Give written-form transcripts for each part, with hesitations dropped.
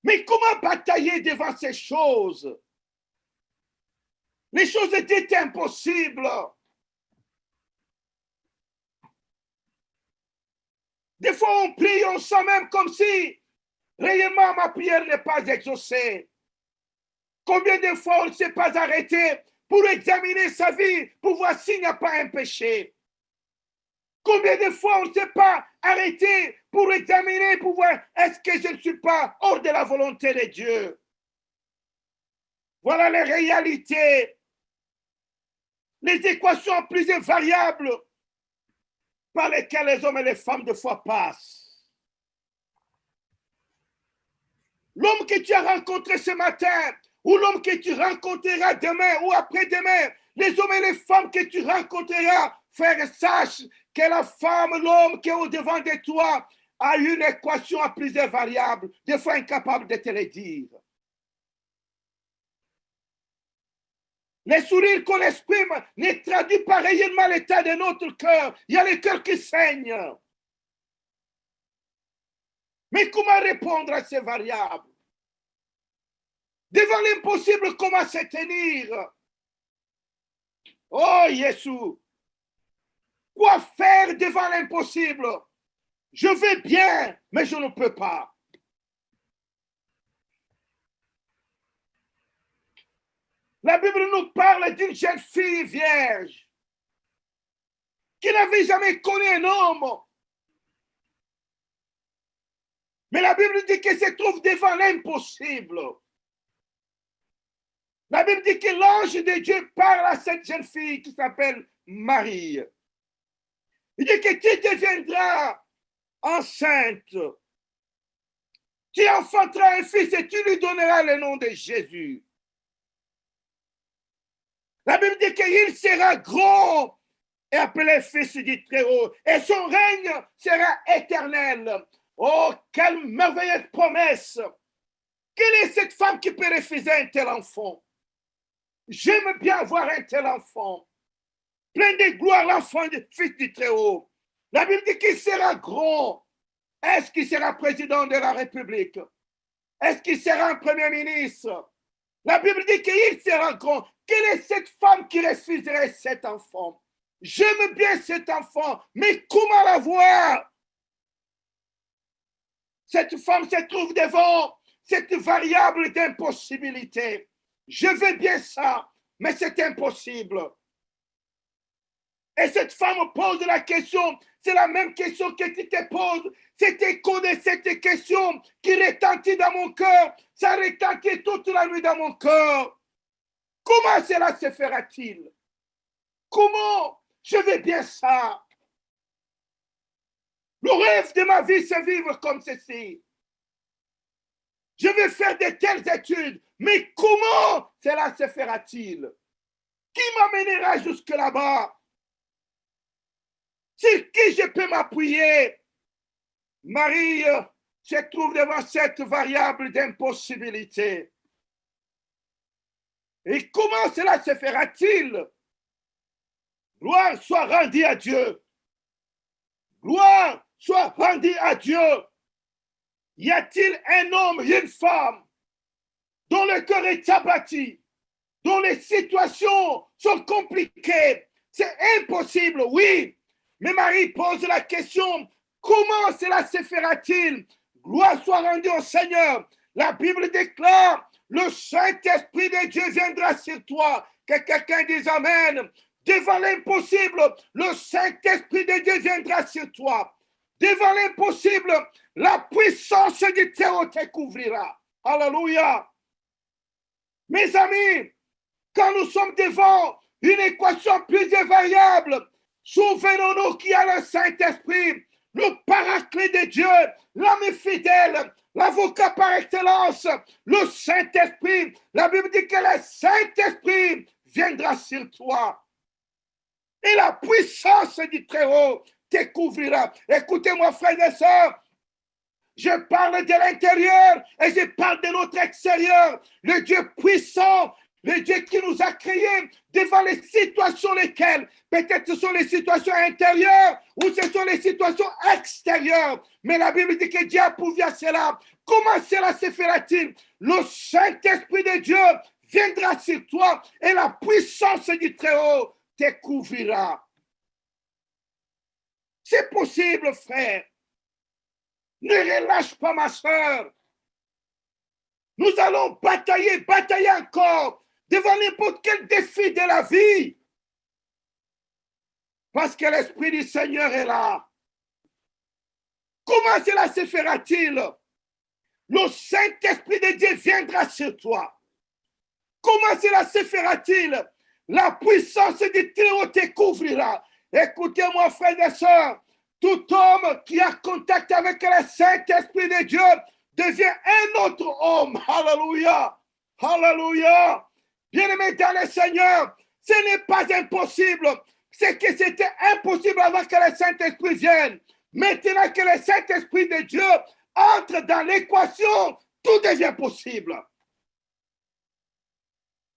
Mais comment batailler devant ces choses? Les choses étaient impossibles. Des fois, on prie, on sent même comme si réellement ma prière n'est pas exaucée. Combien de fois on ne s'est pas arrêté pour examiner sa vie, pour voir s'il n'y a pas un péché? Combien de fois on ne s'est pas arrêté pour examiner, pour voir est-ce que je ne suis pas hors de la volonté de Dieu? Voilà les réalités, les équations plus invariables par lesquelles les hommes et les femmes de foi passent. L'homme que tu as rencontré ce matin, ou l'homme que tu rencontreras demain ou après-demain, les hommes et les femmes que tu rencontreras, frère, sache que la femme, l'homme qui est au-devant de toi, a une équation à plusieurs variables, des fois incapable de te le dire. Les sourires qu'on exprime ne traduisent pas réellement l'état de notre cœur. Il y a le cœur qui saigne. Mais comment répondre à ces variables? Devant l'impossible, comment se tenir? Oh, Jésus! Quoi faire devant l'impossible? Je vais bien, mais je ne peux pas. La Bible nous parle d'une jeune fille vierge qui n'avait jamais connu un homme. Mais la Bible dit qu'elle se trouve devant l'impossible. La Bible dit que l'ange de Dieu parle à cette jeune fille qui s'appelle Marie. Il dit que tu deviendras enceinte. Tu enfanteras un fils et tu lui donneras le nom de Jésus. La Bible dit qu'il sera grand et appelé fils du Très-Haut. Et son règne sera éternel. Oh, quelle merveilleuse promesse! Quelle est cette femme qui peut refuser un tel enfant? J'aime bien avoir un tel enfant. Plein de gloire, l'enfant du fils du Très-Haut. La Bible dit qu'il sera grand. Est-ce qu'il sera président de la République? Est-ce qu'il sera un premier ministre? La Bible dit qu'il sera grand. Quelle est cette femme qui refuserait cet enfant? J'aime bien cet enfant, mais comment la voir? Cette femme se trouve devant cette variable d'impossibilité. Je veux bien ça, mais c'est impossible. Et cette femme pose la question, c'est la même question que tu te poses. C'est écho de cette question qui retentit dans mon cœur. Ça retentit toute la nuit dans mon cœur. Comment cela se fera-t-il? Comment? Je veux bien ça. Le rêve de ma vie, c'est vivre comme ceci. Je vais faire de telles études, mais comment cela se fera-t-il? Qui m'amènera jusque là-bas? Sur qui je peux m'appuyer? Marie se trouve devant cette variable d'impossibilité. Et comment cela se fera-t-il? Gloire soit rendue à Dieu. Gloire soit rendue à Dieu. Y a-t-il un homme, une femme, dont le cœur est abattu, dont les situations sont compliquées? C'est impossible, oui. Mais Marie pose la question, comment cela se fera-t-il? Gloire soit rendue au Seigneur. La Bible déclare, le Saint-Esprit de Dieu viendra sur toi. Que quelqu'un dise Amen. Devant l'impossible, le Saint-Esprit de Dieu viendra sur toi. Devant l'impossible, la puissance du Très-Haut te couvrira. Alléluia. Mes amis, quand nous sommes devant une équation plus variable, souvenons-nous qu'il y a le Saint-Esprit, le paraclet de Dieu, l'homme fidèle, l'avocat par excellence, le Saint-Esprit. La Bible dit que le Saint-Esprit viendra sur toi. Et la puissance du Très-Haut te couvrira. Écoutez-moi, frères et sœurs, je parle de l'intérieur et je parle de notre extérieur. Le Dieu puissant Le Dieu qui nous a créés devant les situations lesquelles, peut-être ce sont les situations intérieures ou ce sont les situations extérieures. Mais la Bible dit que Dieu a pourvu à cela. Comment cela se fera-t-il? Le Saint-Esprit de Dieu viendra sur toi et la puissance du Très-Haut te couvrira. C'est possible, frère. Ne relâche pas, ma soeur. Nous allons batailler encore devant n'importe quel défi de la vie. Parce que l'Esprit du Seigneur est là. Comment cela se fera-t-il? Le Saint-Esprit de Dieu viendra sur toi. Comment cela se fera-t-il? La puissance du Très-Haut te couvrira. Écoutez-moi, frères et sœurs, tout homme qui a contact avec le Saint-Esprit de Dieu devient un autre homme. Alléluia. Alléluia. Bien-aimés dans le Seigneur, ce n'est pas impossible. C'est que c'était impossible avant que le Saint-Esprit vienne. Maintenant que le Saint-Esprit de Dieu entre dans l'équation, tout devient possible.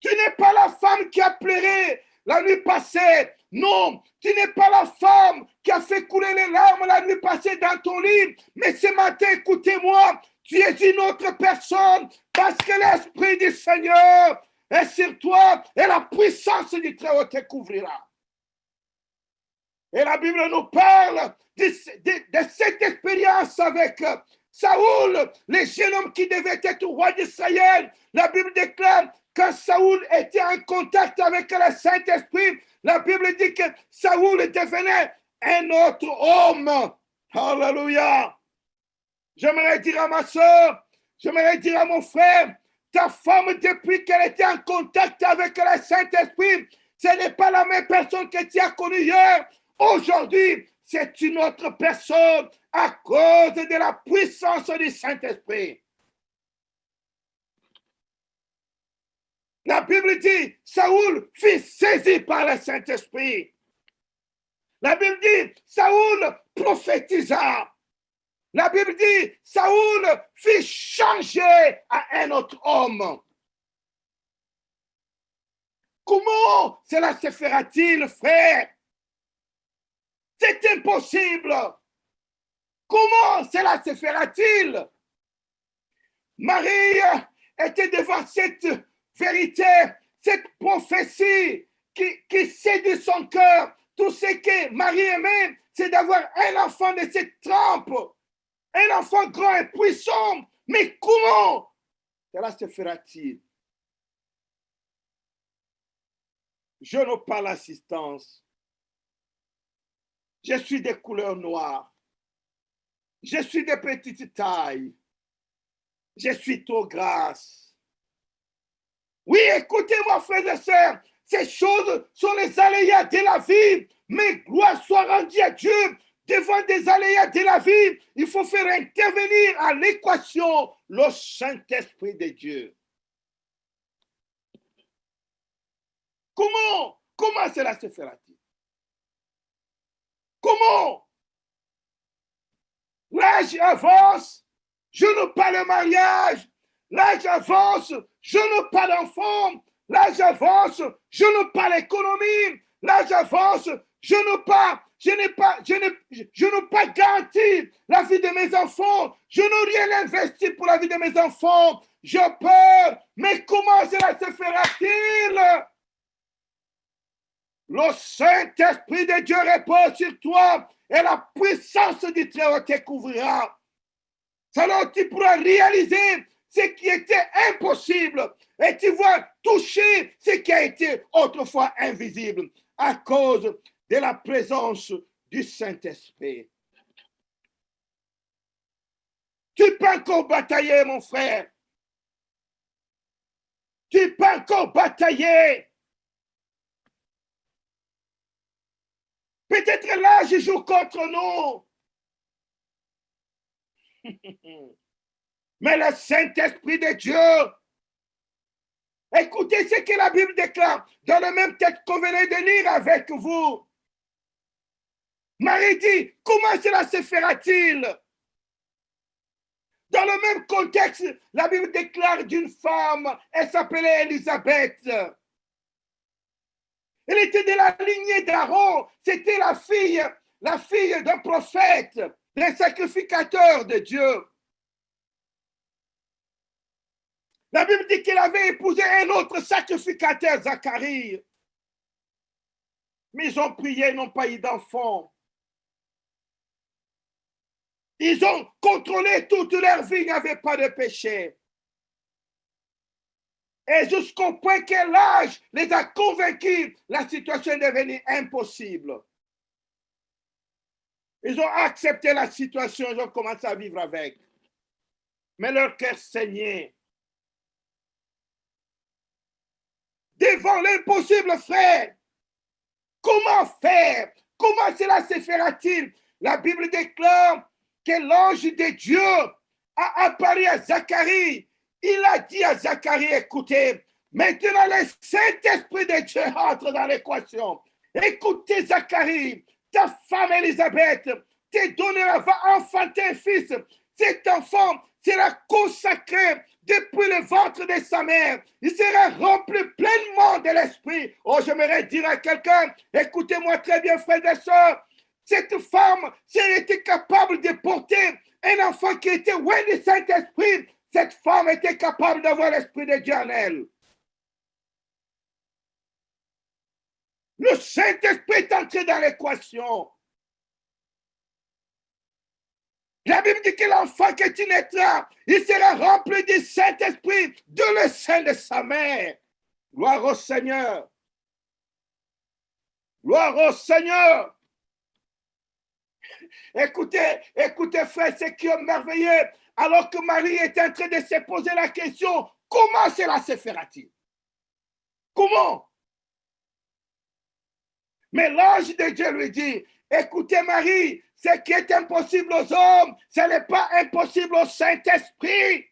Tu n'es pas la femme qui a pleuré la nuit passée. Non, tu n'es pas la femme qui a fait couler les larmes la nuit passée dans ton lit. Mais ce matin, écoutez-moi, tu es une autre personne parce que l'Esprit du Seigneur est sur toi et la puissance du Très-Haut te couvrira. Et la Bible nous parle de cette expérience avec Saoul, le jeune homme qui devait être roi d'Israël. La Bible déclare quand Saoul était en contact avec le Saint-Esprit, la Bible dit que Saoul devenait un autre homme. Alléluia. J'aimerais dire à ma soeur, j'aimerais dire à mon frère, ta femme, depuis qu'elle était en contact avec le Saint-Esprit, ce n'est pas la même personne que tu as connue hier. Aujourd'hui, c'est une autre personne à cause de la puissance du Saint-Esprit. La Bible dit, Saoul fut saisi par le Saint-Esprit. La Bible dit, Saoul prophétisa. La Bible dit, Saoul fut changé à un autre homme. Comment cela se fera-t-il, frère? C'est impossible. Comment cela se fera-t-il? Marie était devant cette vérité, cette prophétie qui séduit son cœur. Tout ce que Marie aimait, c'est d'avoir un enfant de cette trempe, un enfant grand et puissant. Mais comment cela se fera-t-il? Je n'ai pas l'assistance. Je suis de couleur noire. Je suis de petite taille. Je suis trop grasse. Oui, écoutez-moi, frères et sœurs, ces choses sont les aléas de la vie, mais gloire soit rendue à Dieu. Devant des aléas de la vie, il faut faire intervenir à l'équation le Saint-Esprit de Dieu. Comment cela se fera-t-il? Comment? L'âge avance, je n'ai pas le mariage. L'âge avance, je n'ai pas d'enfant. L'âge avance, je n'ai pas l'économie. L'âge avance, je n'ai pas garanti la vie de mes enfants. Je n'ai rien investi pour la vie de mes enfants. J'ai peur. Mais comment cela se fera-t-il? Le Saint-Esprit de Dieu repose sur toi et la puissance du Très-Haut te couvrira. Alors tu pourras réaliser ce qui était impossible et tu vas toucher ce qui a été autrefois invisible à cause de la présence du Saint-Esprit. Tu peux encore batailler, mon frère. Tu peux encore batailler. Peut-être l'âge joue contre nous. Mais le Saint-Esprit de Dieu, écoutez ce que la Bible déclare dans le même texte qu'on venait de lire avec vous. Marie dit, comment cela se fera-t-il? Dans Dans le même contexte, la Bible déclare d'une femme, elle s'appelait Élisabeth. Elle était de la lignée d'Aaron, c'était la fille d'un prophète, d'un sacrificateur de Dieu. La Bible dit qu'elle avait épousé un autre sacrificateur, Zacharie. Mais ils ont prié, ils n'ont pas eu d'enfant. Ils ont contrôlé toute leur vie, il n'y avait pas de péché. Et jusqu'au point que l'âge les a convaincus, la situation est devenue impossible. Ils ont accepté la situation, ils ont commencé à vivre avec. Mais leur cœur saignait. Devant l'impossible, frère, comment faire? Comment cela se fera-t-il? La Bible déclare que l'ange de Dieu a apparu à Zacharie. Il a dit à Zacharie, écoutez, maintenant le Saint-Esprit de Dieu entre dans l'équation. Écoutez Zacharie, ta femme Élisabeth te donnera, va enfanter un fils. Cet enfant sera consacré depuis le ventre de sa mère. Il sera rempli pleinement de l'esprit. Oh, j'aimerais dire à quelqu'un, écoutez-moi très bien, frères et sœurs, cette femme, si elle était capable de porter un enfant qui était loin du Saint-Esprit, cette femme était capable d'avoir l'Esprit de Dieu en elle. Le Saint-Esprit est entré dans l'équation. La Bible dit que l'enfant que tu naîtras, il sera rempli du Saint-Esprit de le sein de sa mère. Gloire au Seigneur. Gloire au Seigneur. Écoutez, frère, c'est qui est merveilleux. Alors que Marie est en train de se poser la question, comment cela se fera-t-il? Comment? Mais l'ange de Dieu lui dit, écoutez Marie, ce qui est impossible aux hommes, ce n'est pas impossible au Saint-Esprit.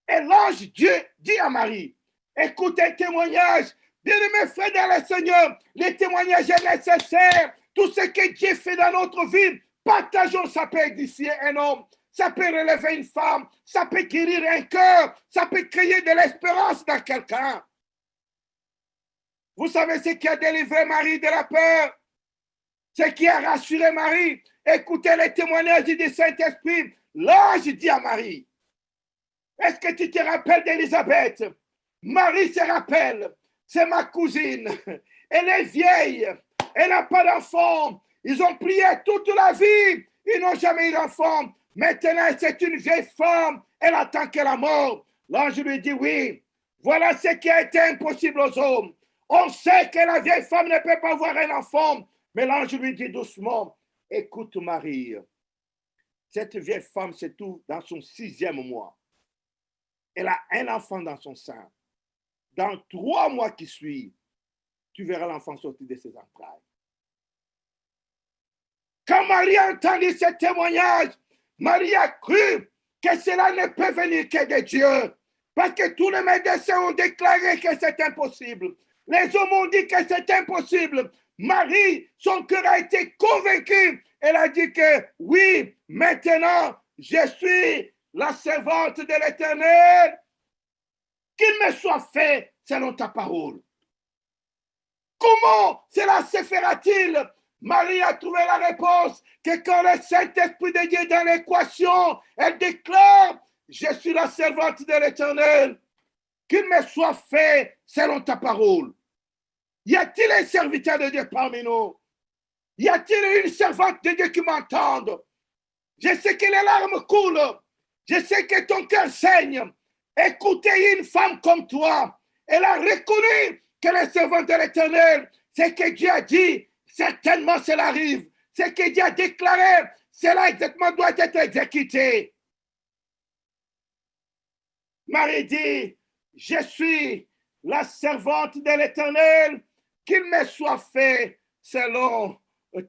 Et l'ange Dieu dit à Marie, écoutez un témoignage, bien-aimés frères dans le Seigneur, les témoignages est nécessaire. Tout ce que Dieu fait dans notre vie, partageons, ça peut édifier un homme, ça peut relever une femme, ça peut guérir un cœur, ça peut créer de l'espérance dans quelqu'un. Vous savez ce qui a délivré Marie de la peur? Ce qui a rassuré Marie? Écoutez les témoignages du Saint-Esprit. L'ange dit à Marie, est-ce que tu te rappelles d'Élisabeth? Marie se rappelle, c'est ma cousine. Elle est vieille, elle n'a pas d'enfant. Ils ont prié toute la vie, ils n'ont jamais eu d'enfant. Maintenant, c'est une vieille femme, elle attend que la mort. L'ange lui dit, oui, voilà ce qui a été impossible aux hommes. On sait que la vieille femme ne peut pas avoir un enfant. Mais l'ange lui dit doucement, écoute Marie, cette vieille femme se trouve dans son 6e mois. Elle a un enfant dans son sein. Dans 3 mois qui suivent, tu verras l'enfant sortir de ses entrailles. Quand Marie a entendu ce témoignage, Marie a cru que cela ne peut venir que de Dieu. Parce que tous les médecins ont déclaré que c'est impossible. Les hommes ont dit que c'est impossible. Marie, son cœur a été convaincu. Elle a dit que oui, maintenant, je suis la servante de l'Éternel. Qu'il me soit fait selon ta parole. Comment cela se fera-t-il? Marie a trouvé la réponse que quand le Saint-Esprit de Dieu est dans l'équation, elle déclare, je suis la servante de l'Éternel. Qu'il me soit fait selon ta parole. Y a-t-il un serviteur de Dieu parmi nous? Y a-t-il une servante de Dieu qui m'entende? Je sais que les larmes coulent. Je sais que ton cœur saigne. Écoutez une femme comme toi. Elle a reconnu que le servant de l'Éternel, ce que Dieu a dit, certainement cela arrive. Ce que Dieu a déclaré, cela exactement doit être exécuté. Marie dit, je suis la servante de l'Éternel, qu'il me soit fait selon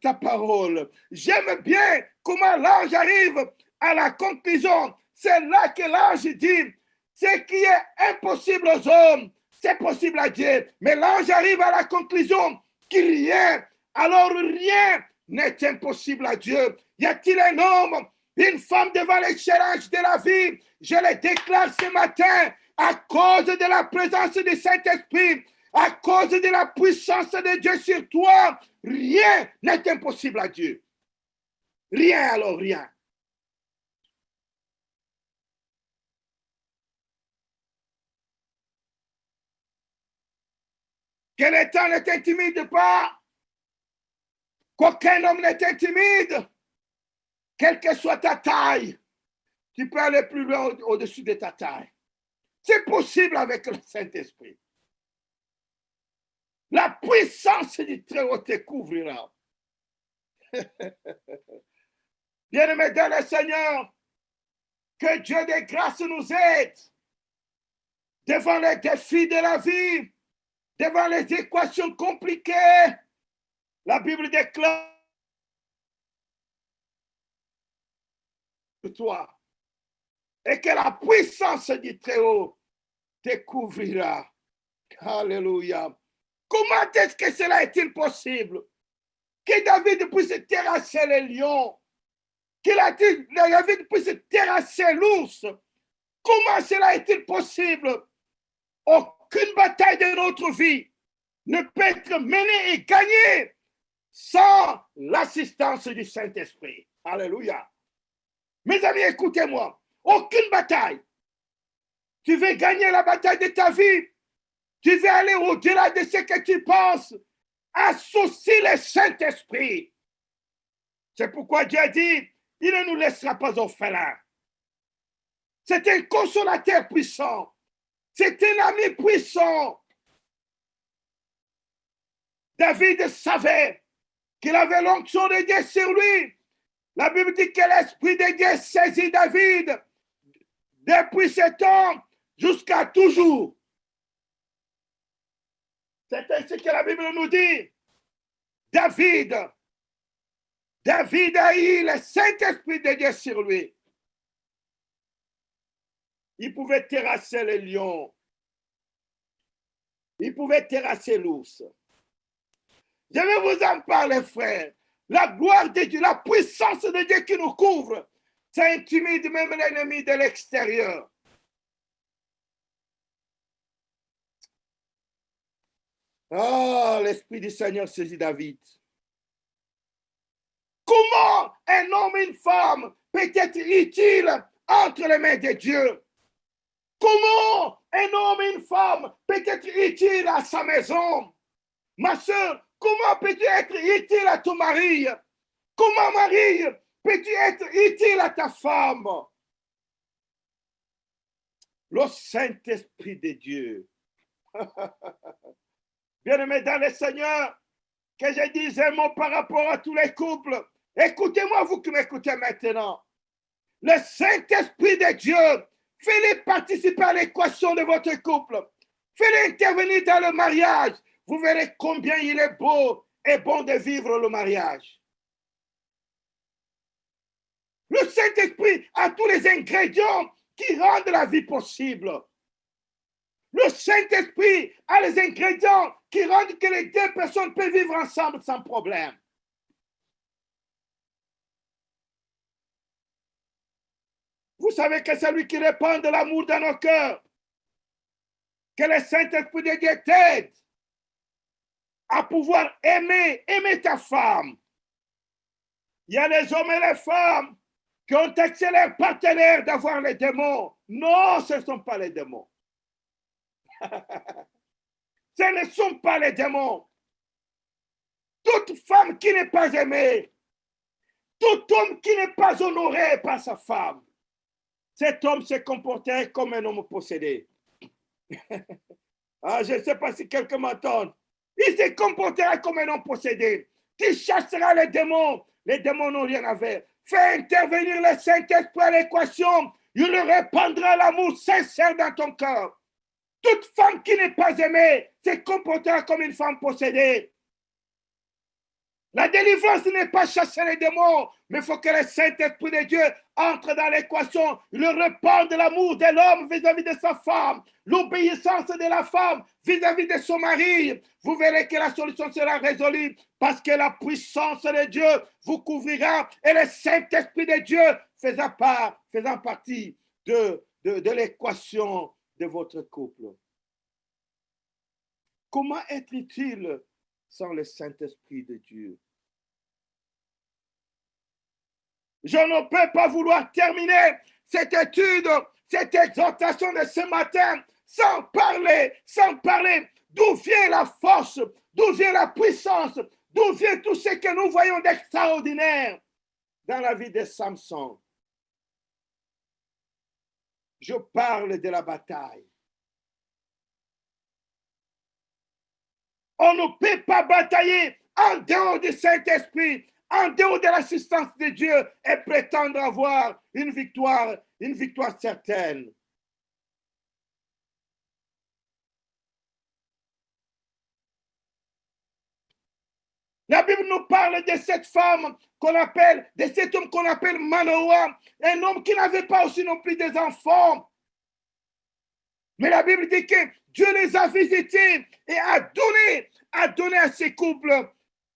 ta parole. J'aime bien comment l'ange arrive à la conclusion. C'est là que l'ange dit, ce qui est impossible aux hommes, c'est possible à Dieu. Mais l'ange arrive à la conclusion qu'il rien, alors rien n'est impossible à Dieu. Y a-t-il un homme, une femme devant les challenges de la vie. Je les déclare ce matin à cause de la présence du Saint-Esprit, à cause de la puissance de Dieu sur toi. Rien n'est impossible à Dieu. Rien alors, rien. Que le temps ne t'intimide pas. Qu'aucun homme ne t'intimide. Quelle que soit ta taille, tu peux aller plus loin au-dessus de ta taille. C'est possible avec le Saint-Esprit. La puissance du Très-Haut te couvrira. Bien-aimés dans le Seigneur, que Dieu de grâce nous aide devant les défis de la vie, devant les équations compliquées. La Bible déclare toi et que la puissance du Très-Haut te couvrira. Alléluia. Comment est-ce que cela est-il possible? Que David puisse terrasser les lions, que David puisse terrasser l'ours. Comment cela est-il possible? Aucune bataille de notre vie ne peut être menée et gagnée sans l'assistance du Saint-Esprit. Alléluia. Mes amis, écoutez-moi. Aucune bataille. Tu veux gagner la bataille de ta vie. Tu veux aller au-delà de ce que tu penses. Associe le Saint-Esprit. C'est pourquoi Dieu a dit, il ne nous laissera pas orphelins. C'est un consolateur puissant. C'est un ami puissant. David savait qu'il avait l'onction de Dieu sur lui. La Bible dit que l'Esprit de Dieu saisit David depuis ce temps jusqu'à toujours. C'est ce que la Bible nous dit. David a eu le Saint-Esprit de Dieu sur lui. Il pouvait terrasser les lions. Il pouvait terrasser l'ours. Je vais vous en parler, frère. La gloire de Dieu, la puissance de Dieu qui nous couvre, ça intimide même l'ennemi de l'extérieur. Oh, l'Esprit du Seigneur saisit David. Comment un homme et une femme peut être utile entre les mains de Dieu? Comment un homme et une femme peut être utile à sa maison? Ma soeur, comment peux-tu être utile à ton mari? Comment, mari, peux-tu être utile à ta femme? Le Saint-Esprit de Dieu. Bien-aimés dans le Seigneur, que je dise un mot par rapport à tous les couples. Écoutez-moi, vous qui m'écoutez maintenant. Le Saint-Esprit de Dieu, faites-les participer à l'équation de votre couple. Faites-les intervenir dans le mariage. Vous verrez combien il est beau et bon de vivre le mariage. Le Saint-Esprit a tous les ingrédients qui rendent la vie possible. Le Saint-Esprit a les ingrédients qui rendent que les deux personnes peuvent vivre ensemble sans problème. Vous savez que c'est lui qui répand de l'amour dans nos cœurs. Que le Saint-Esprit de Dieu t'aide à pouvoir aimer ta femme. Il y a les hommes et les femmes qui ont taxé leurs partenaires d'avoir les démons. Non, ce ne sont pas les démons. Ce ne sont pas les démons. Toute femme qui n'est pas aimée, tout homme qui n'est pas honoré par sa femme, cet homme se comporterait comme un homme possédé. Ah, je ne sais pas si quelqu'un m'entend. Il se comportera comme un homme possédé. Tu chasseras les démons. Les démons n'ont rien à faire. Fais intervenir le Saint-Esprit à l'équation. Il répandra l'amour sincère dans ton cœur. Toute femme qui n'est pas aimée se comportera comme une femme possédée. La délivrance n'est pas chasser les démons, mais il faut que le Saint-Esprit de Dieu entre dans l'équation. Il répand l'amour de l'homme vis-à-vis de sa femme, l'obéissance de la femme vis-à-vis de son mari. Vous verrez que la solution sera résolue parce que la puissance de Dieu vous couvrira et le Saint-Esprit de Dieu faisant partie de l'équation de votre couple. Comment être utile sans le Saint-Esprit de Dieu? Je ne peux pas vouloir terminer cette étude, cette exhortation de ce matin sans parler d'où vient la force, d'où vient la puissance, d'où vient tout ce que nous voyons d'extraordinaire dans la vie de Samson. Je parle de la bataille. On ne peut pas batailler en dehors du Saint-Esprit, en dehors de l'assistance de Dieu et prétendre avoir une victoire certaine. La Bible nous parle de cette femme de cet homme qu'on appelle Manoah, un homme qui n'avait pas aussi non plus des enfants. Mais la Bible dit que Dieu les a visités et a donné à ces couples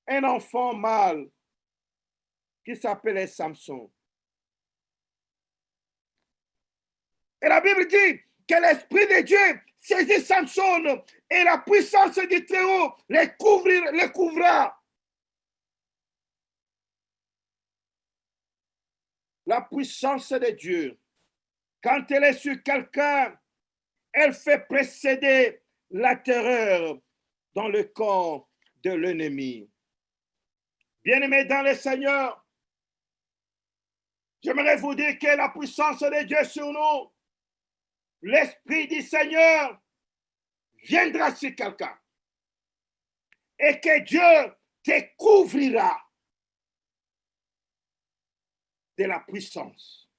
un enfant mâle qui s'appelait Samson. Et la Bible dit que l'Esprit de Dieu saisit Samson et la puissance du Très-Haut les couvra. La puissance de Dieu, quand elle est sur quelqu'un, elle fait précéder la terreur dans le corps de l'ennemi. Bien-aimés dans le Seigneur, j'aimerais vous dire que la puissance de Dieu sur nous, l'Esprit du Seigneur viendra sur quelqu'un et que Dieu te couvrira de la puissance.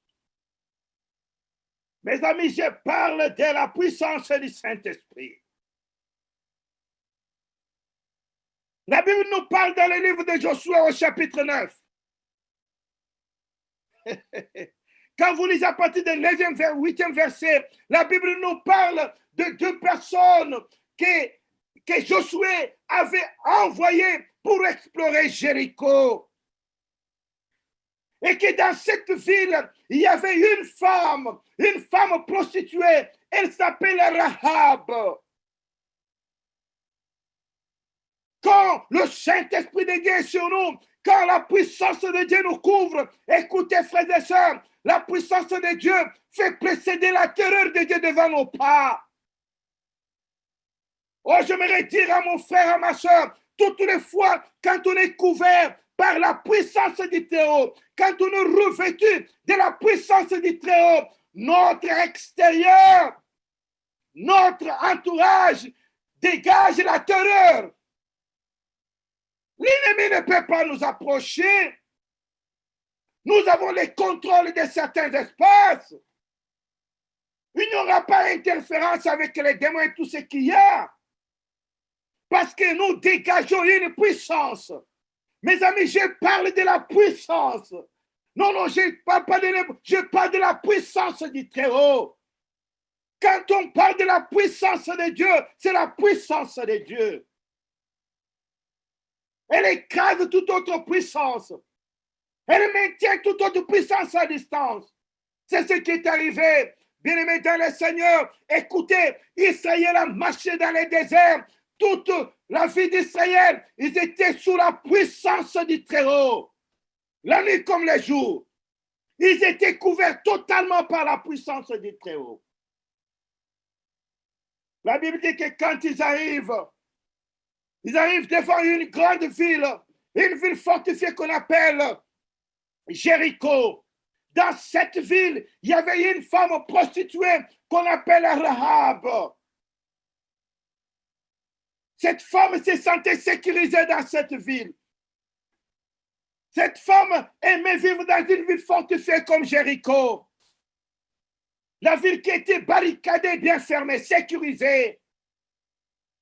Mes amis, je parle de la puissance du Saint-Esprit. La Bible nous parle dans le livre de Josué au chapitre 9. Quand vous lisez à partir du 9e, 8e verset, la Bible nous parle de 2 personnes que Josué avait envoyées pour explorer Jéricho. Et que dans cette ville, il y avait une femme prostituée. Elle s'appelle Rahab. Quand le Saint-Esprit de Dieu est sur nous, quand la puissance de Dieu nous couvre, écoutez frères et sœurs, la puissance de Dieu fait précéder la terreur de Dieu devant nos pas. Oh, j'aimerais dire à mon frère, à ma soeur, toutes les fois, quand on est couvert par la puissance du Très-Haut, quand on est revêtu de la puissance du Très-Haut, notre extérieur, notre entourage dégage la terreur. L'ennemi ne peut pas nous approcher. Nous avons le contrôle de certains espaces. Il n'y aura pas d'interférence avec les démons et tout ce qu'il y a. Parce que nous dégageons une puissance. Mes amis, je parle de la puissance. Non, je parle de la puissance du Très-Haut. Quand on parle de la puissance de Dieu, c'est la puissance de Dieu. Elle écrase toute autre puissance. Elle maintient toute autre puissance à distance. C'est ce qui est arrivé. Bien-aimés dans le Seigneur, écoutez, Israël a marché dans les déserts. Toute la vie d'Israël, ils étaient sous la puissance du Très-Haut. La nuit comme le jour. Ils étaient couverts totalement par la puissance du Très-Haut. La Bible dit que quand ils arrivent devant une grande ville fortifiée qu'on appelle Jéricho. Dans cette ville, il y avait une femme prostituée qu'on appelle Rahab. Cette femme se sentait sécurisée dans cette ville. Cette femme aimait vivre dans une ville fortifiée comme Jéricho. La ville qui était barricadée, bien fermée, sécurisée.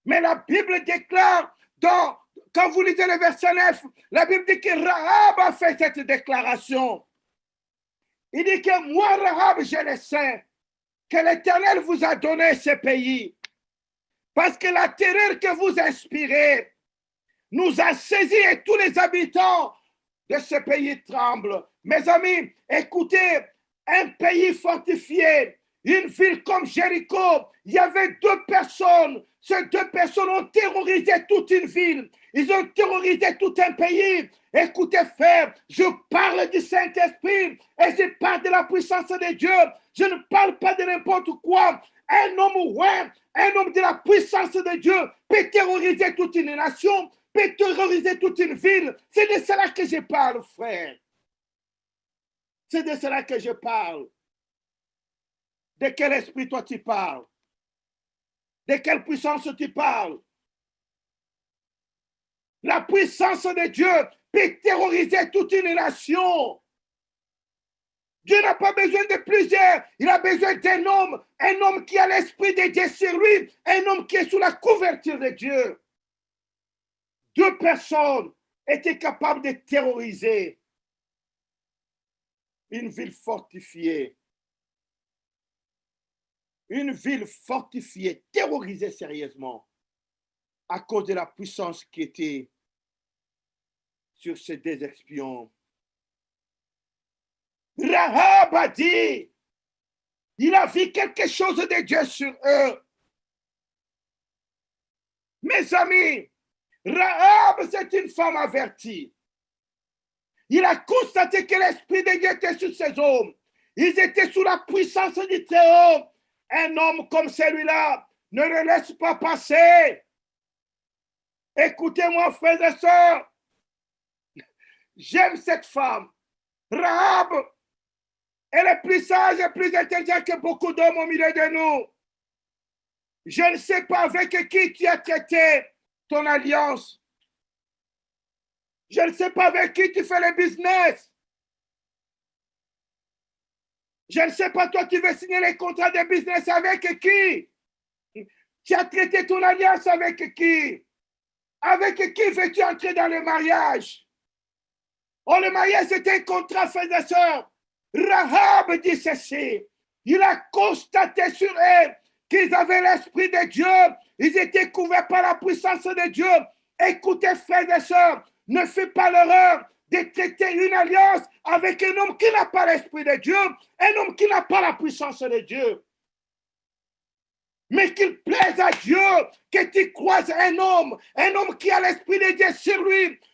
Mais la Bible déclare, quand vous lisez le verset 9, la Bible dit que Rahab a fait cette déclaration. Il dit que moi, Rahab, je le sais, que l'Éternel vous a donné ce pays. Parce que la terreur que vous inspirez nous a saisis et tous les habitants de ce pays tremblent. Mes amis, écoutez, un pays fortifié, une ville comme Jéricho, il y avait deux personnes. Ces deux personnes ont terrorisé toute une ville. Ils ont terrorisé tout un pays. Écoutez, frère, je parle du Saint-Esprit et je parle de la puissance de Dieu. Je ne parle pas de n'importe quoi. Un homme, ouais, un homme de la puissance de Dieu peut terroriser toute une nation, peut terroriser toute une ville. C'est de cela que je parle, frère. C'est de cela que je parle. De quel esprit toi tu parles? De quelle puissance tu parles? La puissance de Dieu peut terroriser toute une nation. Dieu n'a pas besoin de plusieurs. Il a besoin d'un homme. Un homme qui a l'esprit de Dieu sur lui. Un homme qui est sous la couverture de Dieu. Deux personnes étaient capables de terroriser une ville fortifiée. Une ville fortifiée, terrorisée sérieusement à cause de la puissance qui était sur ces deux espions. Rahab a dit, il a vu quelque chose de Dieu sur eux. Mes amis, Rahab, c'est une femme avertie. Il a constaté que l'Esprit de Dieu était sur ces hommes. Ils étaient sous la puissance du Très-Haut. Un homme comme celui-là ne le laisse pas passer. Écoutez-moi, frères et sœurs. J'aime cette femme. Rahab, elle est plus sage et plus intelligente que beaucoup d'hommes au milieu de nous. Je ne sais pas avec qui tu as traité ton alliance. Je ne sais pas avec qui tu fais le business. Je ne sais pas, toi, tu veux signer les contrats de business avec qui? Tu as traité ton alliance avec qui? Avec qui veux-tu entrer dans le mariage? Oh, le mariage, c'est un contrat, frères et sœurs. Rahab dit ceci. Il a constaté sur eux qu'ils avaient l'Esprit de Dieu. Ils étaient couverts par la puissance de Dieu. Écoutez, frères et sœurs, ne faites pas l'erreur de traiter une alliance avec un homme qui n'a pas l'Esprit de Dieu, un homme qui n'a pas la puissance de Dieu. Mais qu'il plaise à Dieu que tu croises un homme qui a l'Esprit de Dieu sur lui,